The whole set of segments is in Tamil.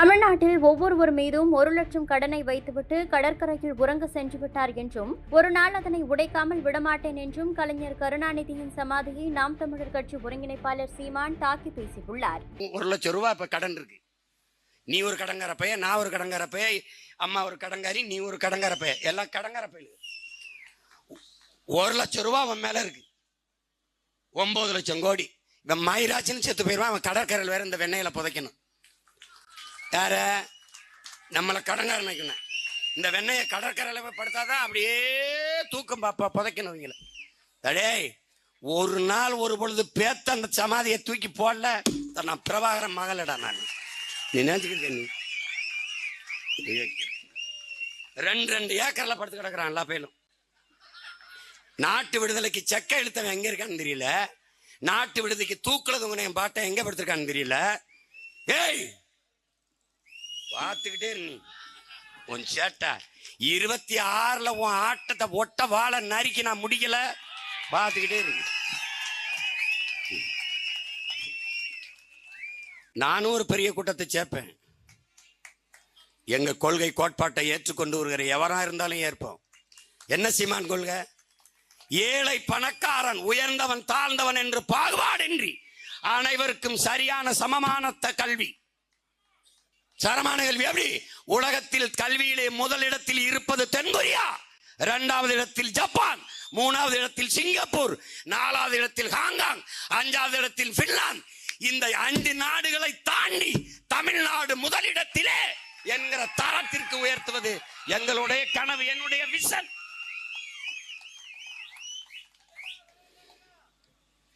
தமிழ்நாட்டில் ஒவ்வொருவர் மீதும் 1 லட்சம் கடனை வைத்துவிட்டு கடற்கரையில் உறங்க சென்று விட்டார் என்றும், ஒரு நாள் அதனை உடைக்காமல் விடமாட்டேன் என்றும் கலைஞர் கருணாநிதியின் சமாதியை நாம் தமிழர் கட்சி ஒருங்கிணைப்பாளர் சீமான் தாக்கி பேசியுள்ளார். 1 லட்சம் ரூபாய் இப்ப கடன் இருக்கு. நீ ஒரு கடங்கார பைய, நான் ஒரு கடங்கார பைய, அம்மா ஒரு கடங்காரி, நீ ஒரு கடங்கார பைய, எல்லாம் கடங்கார பைய. 1 லட்சம் ரூபாய் அவன் மேல இருக்கு. 9 லட்சம் கோடி. இவன் மயிராச்சின்னு செத்து போயிருவான். அவன் கடற்கரையில் வேற இந்த வெண்ணையில புதைக்கணும். யார நம்மளை கடங்கார நினைக்கணும். இந்த வெண்ணையை கடற்கரையில படுத்தாதான் அப்படியே தூக்கம் புதைக்கணும். இவங்கள அடே ஒரு நாள் ஒரு பொழுது பேத்த அந்த சமாதியை தூக்கி போடல. நான் பிரபாகரன் மகளடா. நான் நீ நினைச்சுக்கிட்ட நீ 2 ஏக்கர்ல படுத்து கிடக்குறான் எல்லா பேரும். நாட்டு விடுதலைக்கு செக்க இழுத்தவன் எங்க இருக்கான்னு தெரியல. நாட்டு விடுதலைக்கு தூக்குல தொங்குன பாட்டை எங்க படுத்திருக்கான்னு தெரியல. ஏய் பார்த்துக்கிட்டே நீ உன் சேட்டை 26ல உன் ஆட்டத்தை ஒட்ட வாழ நறுக்கி நான் முடிக்கல. பார்த்துக்கிட்டே இருக்கு. நானும் ஒரு பெரிய கூட்டத்தை சேர்ப்பேன். எங்க கொள்கை கோட்பாட்டை ஏற்றுக்கொண்டு வருகிற எவரா இருந்தாலும் ஏற்போம். என்ன சீமான் கொள்கை? ஏழை பணக்காரன், உயர்ந்தவன் தாழ்ந்தவன் என்று பாகுபாடின்றி அனைவருக்கும் சரியான சமமான கல்வி. சரமான கல்வி. எப்படி? உலகத்தில் கல்வியிலே முதலிடத்தில் இருப்பது தென்கொரியா, 2வது இடத்தில் ஜப்பான், 3வது இடத்தில் சிங்கப்பூர், 4வது இடத்தில் ஹாங்காங், 5வது இடத்தில் பின்லாந்து. இந்த 5 நாடுகளை தாண்டி தமிழ்நாடு முதலிடத்திலே என்கிற தரத்திற்கு உயர்த்துவது எங்களுடைய கனவு, என்னுடைய விஷன்.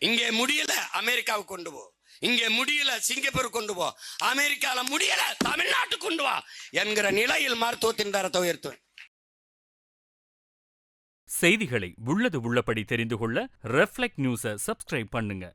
இங்கே முடியல அமெரிக்காவுக்கு கொண்டு போ, இங்கே முடியல சிங்கப்பூர் கொண்டு போ, அமெரிக்கால முடியல தமிழ்நாட்டுக்கு கொண்டு வா என்கிற நிலையில் மருத்துவத்தின் தரத்தை உயர்த்துவேன். செய்திகளை உள்ளது உள்ளபடி தெரிந்து கொள்ள ரெஃப்ளெக்ட் நியூஸை சப்ஸ்கிரைப் பண்ணுங்க.